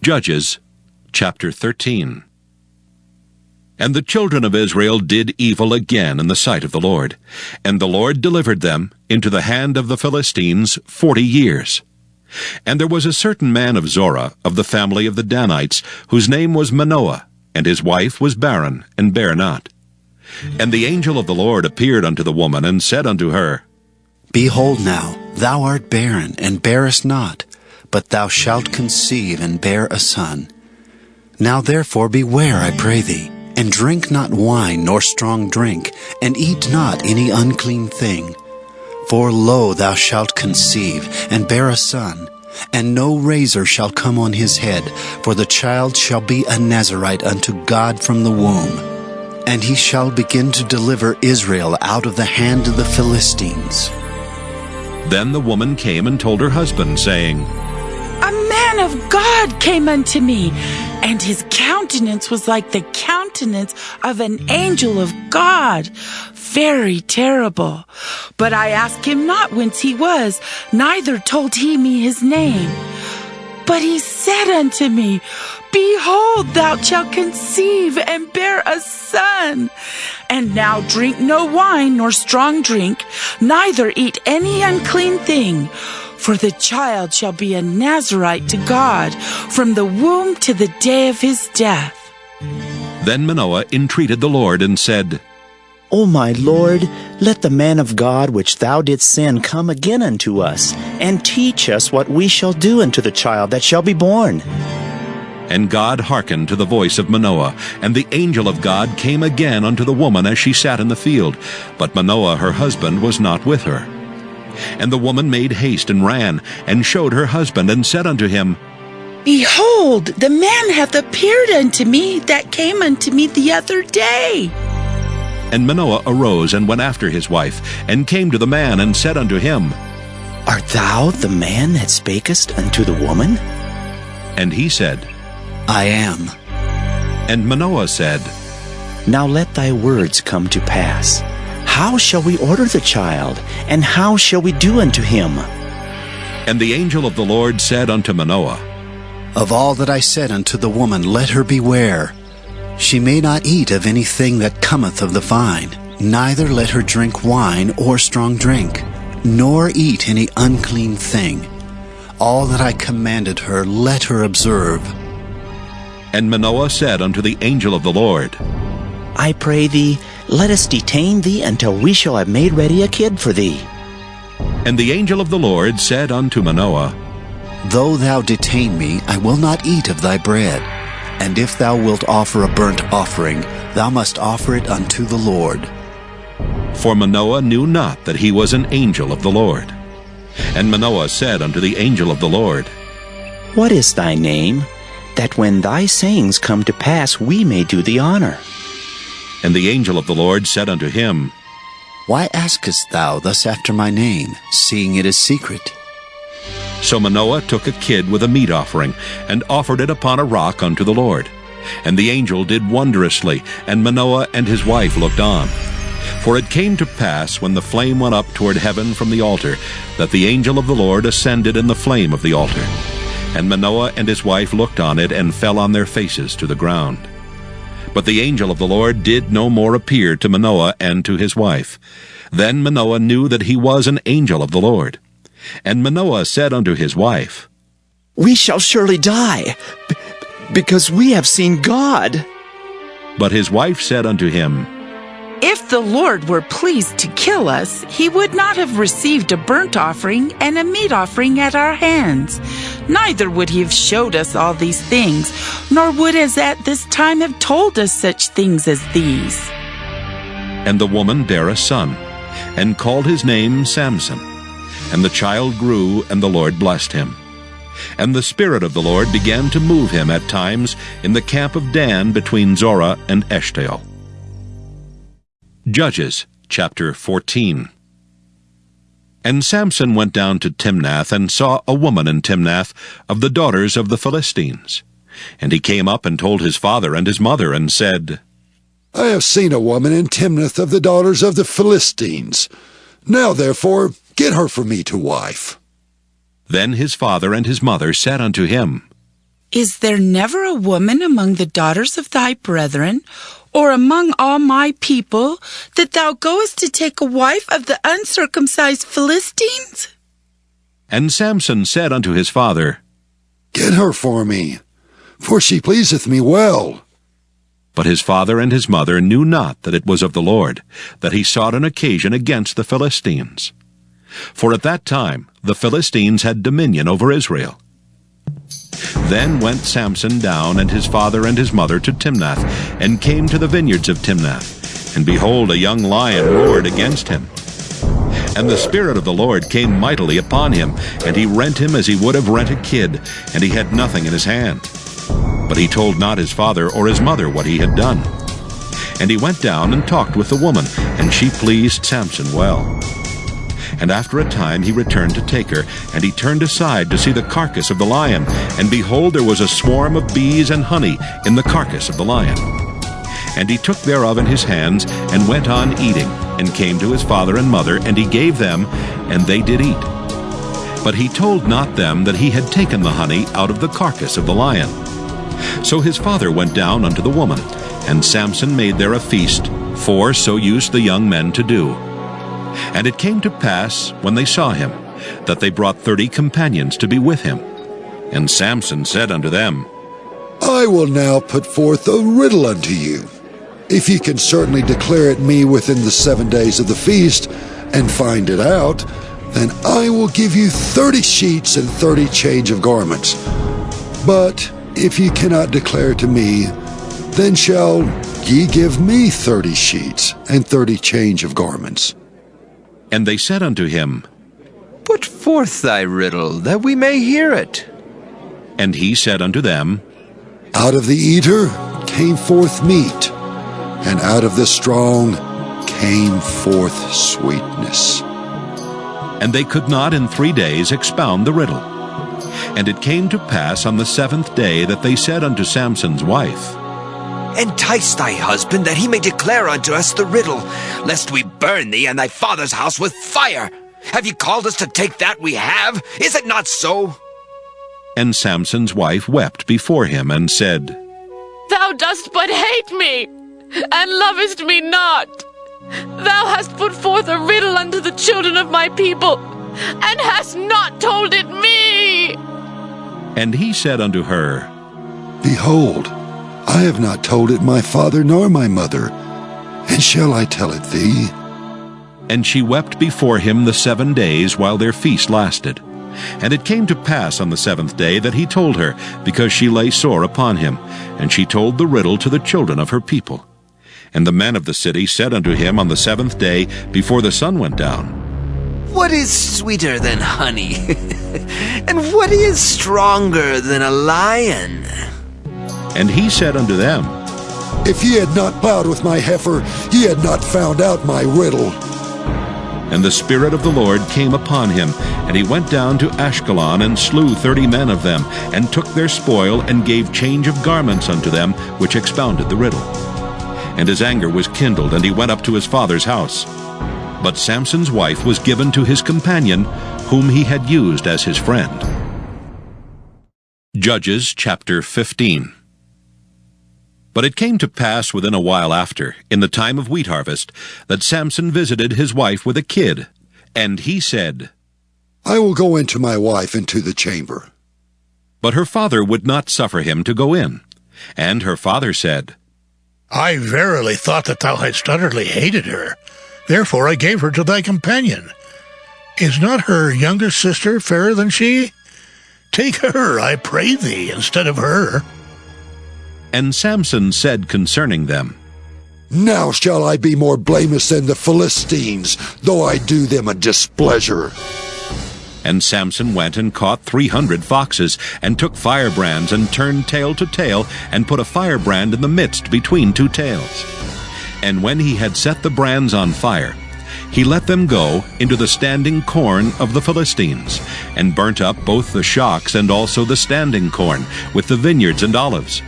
Judges, chapter 13. And the children of Israel did evil again in the sight of the Lord, and the Lord delivered them into the hand of the Philistines 40 years. And there was a certain man of Zorah, of the family of the Danites, whose name was Manoah, and his wife was barren, and bare not. And the angel of the Lord appeared unto the woman, and said unto her, Behold now, thou art barren, and bearest not, but thou shalt conceive, and bear a son. Now therefore beware, I pray thee, and drink not wine nor strong drink, and eat not any unclean thing. For lo, thou shalt conceive, and bear a son, and no razor shall come on his head, for the child shall be a Nazarite unto God from the womb. And he shall begin to deliver Israel out of the hand of the Philistines. Then the woman came and told her husband, saying, A man of God came unto me, and his countenance was like the countenance of an angel of God, very terrible. But I asked him not whence he was, neither told he me his name. But he said unto me, Behold, thou shalt conceive, and bear a son. And now drink no wine nor strong drink, neither eat any unclean thing. For the child shall be a Nazarite to God from the womb to the day of his death. Then Manoah entreated the Lord, and said, O my Lord, let the man of God which thou didst send come again unto us, and teach us what we shall do unto the child that shall be born. And God hearkened to the voice of Manoah, and the angel of God came again unto the woman as she sat in the field. But Manoah her husband was not with her. And the woman made haste and ran, and showed her husband, and said unto him, Behold, the man hath appeared unto me that came unto me the other day. And Manoah arose and went after his wife, and came to the man, and said unto him, Art thou the man that spakest unto the woman? And he said, I am. And Manoah said, Now let thy words come to pass. How shall we order the child, and how shall we do unto him? And the angel of the Lord said unto Manoah, Of all that I said unto the woman, let her beware. She may not eat of anything that cometh of the vine, neither let her drink wine or strong drink, nor eat any unclean thing. All that I commanded her, let her observe. And Manoah said unto the angel of the Lord, I pray thee, let us detain thee until we shall have made ready a kid for thee. And the angel of the Lord said unto Manoah, Though thou detain me, I will not eat of thy bread. And if thou wilt offer a burnt offering, thou must offer it unto the Lord. For Manoah knew not that he was an angel of the Lord. And Manoah said unto the angel of the Lord, What is thy name, that when thy sayings come to pass we may do thee honor? And the angel of the Lord said unto him, Why askest thou thus after my name, seeing it is secret? So Manoah took a kid with a meat offering, and offered it upon a rock unto the Lord. And the angel did wondrously, and Manoah and his wife looked on. For it came to pass, when the flame went up toward heaven from the altar, that the angel of the Lord ascended in the flame of the altar. And Manoah and his wife looked on it, and fell on their faces to the ground. But the angel of the Lord did no more appear to Manoah and to his wife. Then Manoah knew that he was an angel of the Lord. And Manoah said unto his wife, We shall surely die, because we have seen God. But his wife said unto him, If the Lord were pleased to kill us, he would not have received a burnt offering and a meat offering at our hands. Neither would he have showed us all these things, nor would as at this time have told us such things as these. And the woman bare a son, and called his name Samson. And the child grew, and the Lord blessed him. And the Spirit of the Lord began to move him at times in the camp of Dan between Zorah and Eshtaol. Judges, chapter 14. And Samson went down to Timnath, and saw a woman in Timnath of the daughters of the Philistines. And he came up and told his father and his mother, and said, I have seen a woman in Timnath of the daughters of the Philistines. Now therefore get her for me to wife. Then his father and his mother said unto him, Is there never a woman among the daughters of thy brethren, or among all my people, that thou goest to take a wife of the uncircumcised Philistines? And Samson said unto his father, Get her for me, for she pleaseth me well. But his father and his mother knew not that it was of the Lord, that he sought an occasion against the Philistines. For at that time the Philistines had dominion over Israel. Then went Samson down, and his father and his mother, to Timnath, and came to the vineyards of Timnath. And behold, a young lion roared against him. And the Spirit of the Lord came mightily upon him, and he rent him as he would have rent a kid, and he had nothing in his hand. But he told not his father or his mother what he had done. And he went down and talked with the woman, and she pleased Samson well. And after a time he returned to take her, and he turned aside to see the carcass of the lion, and behold, there was a swarm of bees and honey in the carcass of the lion. And he took thereof in his hands, and went on eating, and came to his father and mother, and he gave them, and they did eat. But he told not them that he had taken the honey out of the carcass of the lion. So his father went down unto the woman, and Samson made there a feast, for so used the young men to do. And it came to pass, when they saw him, that they brought 30 companions to be with him. And Samson said unto them, I will now put forth a riddle unto you. If ye can certainly declare it me within the 7 days of the feast, and find it out, then I will give you 30 sheets and 30 change of garments. But if ye cannot declare to me, then shall ye give me 30 sheets and 30 change of garments. And they said unto him, Put forth thy riddle, that we may hear it. And he said unto them, Out of the eater came forth meat, and out of the strong came forth sweetness. And they could not in 3 days expound the riddle. And it came to pass on the 7th day that they said unto Samson's wife, Entice thy husband, that he may declare unto us the riddle, lest we burn thee and thy father's house with fire. Have ye called us to take that we have? Is it not so? And Samson's wife wept before him, and said, Thou dost but hate me, and lovest me not. Thou hast put forth a riddle unto the children of my people, and hast not told it me. And he said unto her, Behold, I have not told it my father nor my mother, and shall I tell it thee? And she wept before him the 7 days while their feast lasted. And it came to pass on the 7th day that he told her, because she lay sore upon him. And she told the riddle to the children of her people. And the men of the city said unto him on the 7th day, before the sun went down, What is sweeter than honey? And what is stronger than a lion? And he said unto them, If ye had not plowed with my heifer, ye had not found out my riddle. And the Spirit of the Lord came upon him, and he went down to Ashkelon, and slew 30 men of them, and took their spoil, and gave change of garments unto them, which expounded the riddle. And his anger was kindled, and he went up to his father's house. But Samson's wife was given to his companion, whom he had used as his friend. Judges chapter 15. But it came to pass within a while after, in the time of wheat harvest, that Samson visited his wife with a kid. And he said, I will go into my wife into the chamber. But her father would not suffer him to go in. And her father said, I verily thought that thou hadst utterly hated her. Therefore I gave her to thy companion. Is not her younger sister fairer than she? Take her, I pray thee, instead of her. And Samson said concerning them, Now shall I be more blameless than the Philistines, though I do them a displeasure. And Samson went and caught 300 foxes, and took firebrands, and turned tail to tail, and put a firebrand in the midst between 2 tails. And when he had set the brands on fire, he let them go into the standing corn of the Philistines, and burnt up both the shocks and also the standing corn, with the vineyards and olives.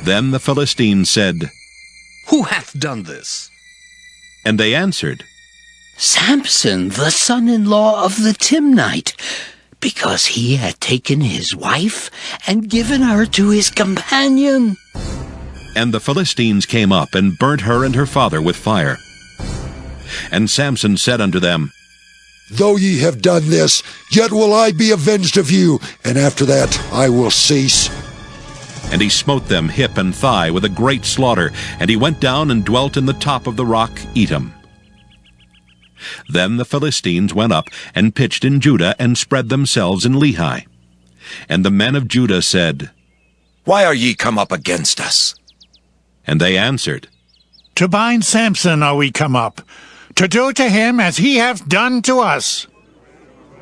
Then the Philistines said, Who hath done this? And they answered, Samson, the son-in-law of the Timnite. because he had taken his wife and given her to his companion. And the Philistines came up and burnt her and her father with fire. And Samson said unto them, Though ye have done this, yet will I be avenged of you, and after that I will cease. And he smote them hip and thigh with a great slaughter, and he went down and dwelt in the top of the rock Etam. Then the Philistines went up and pitched in Judah and spread themselves in Lehi. And the men of Judah said, Why are ye come up against us? And they answered, To bind Samson are we come up, to do to him as he hath done to us.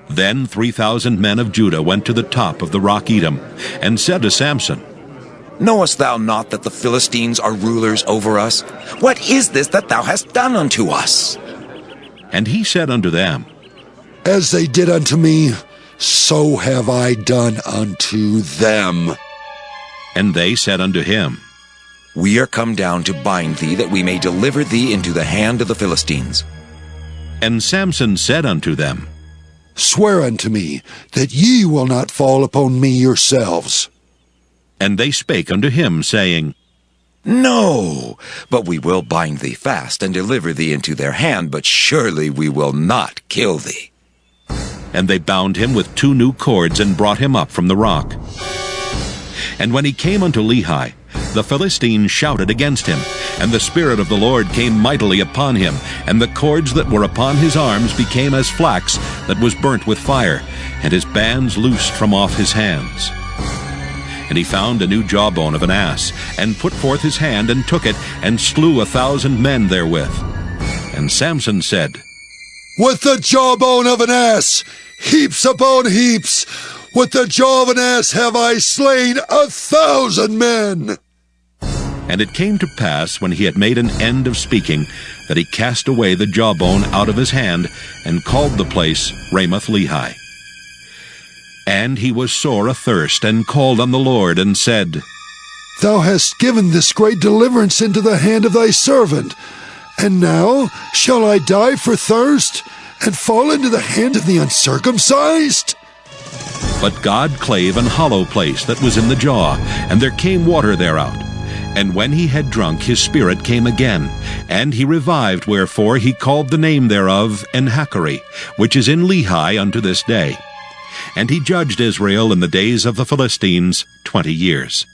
Then 3,000 men of Judah went to the top of the rock Etam, and said to Samson, Knowest thou not that the Philistines are rulers over us? What is this that thou hast done unto us? And he said unto them, As they did unto me, so have I done unto them. And they said unto him, We are come down to bind thee, that we may deliver thee into the hand of the Philistines. And Samson said unto them, Swear unto me that ye will not fall upon me yourselves. And they spake unto him, saying, No, but we will bind thee fast, and deliver thee into their hand, but surely we will not kill thee. And they bound him with 2 new cords, and brought him up from the rock. And when he came unto Lehi, the Philistines shouted against him, and the Spirit of the Lord came mightily upon him, and the cords that were upon his arms became as flax that was burnt with fire, and his bands loosed from off his hands. And he found a new jawbone of an ass, and put forth his hand, and took it, and slew 1,000 men therewith. And Samson said, With the jawbone of an ass, heaps upon heaps, with the jaw of an ass have I slain 1,000 men. And it came to pass, when he had made an end of speaking, that he cast away the jawbone out of his hand, and called the place Ramoth-Lehi. And he was sore athirst, and called on the Lord, and said, Thou hast given this great deliverance into the hand of thy servant, and now shall I die for thirst, and fall into the hand of the uncircumcised? But God clave an hollow place that was in the jaw, and there came water thereout. And when he had drunk, his spirit came again, and he revived, wherefore he called the name thereof Enhakkore, which is in Lehi unto this day. And he judged Israel in the days of the Philistines 20 years.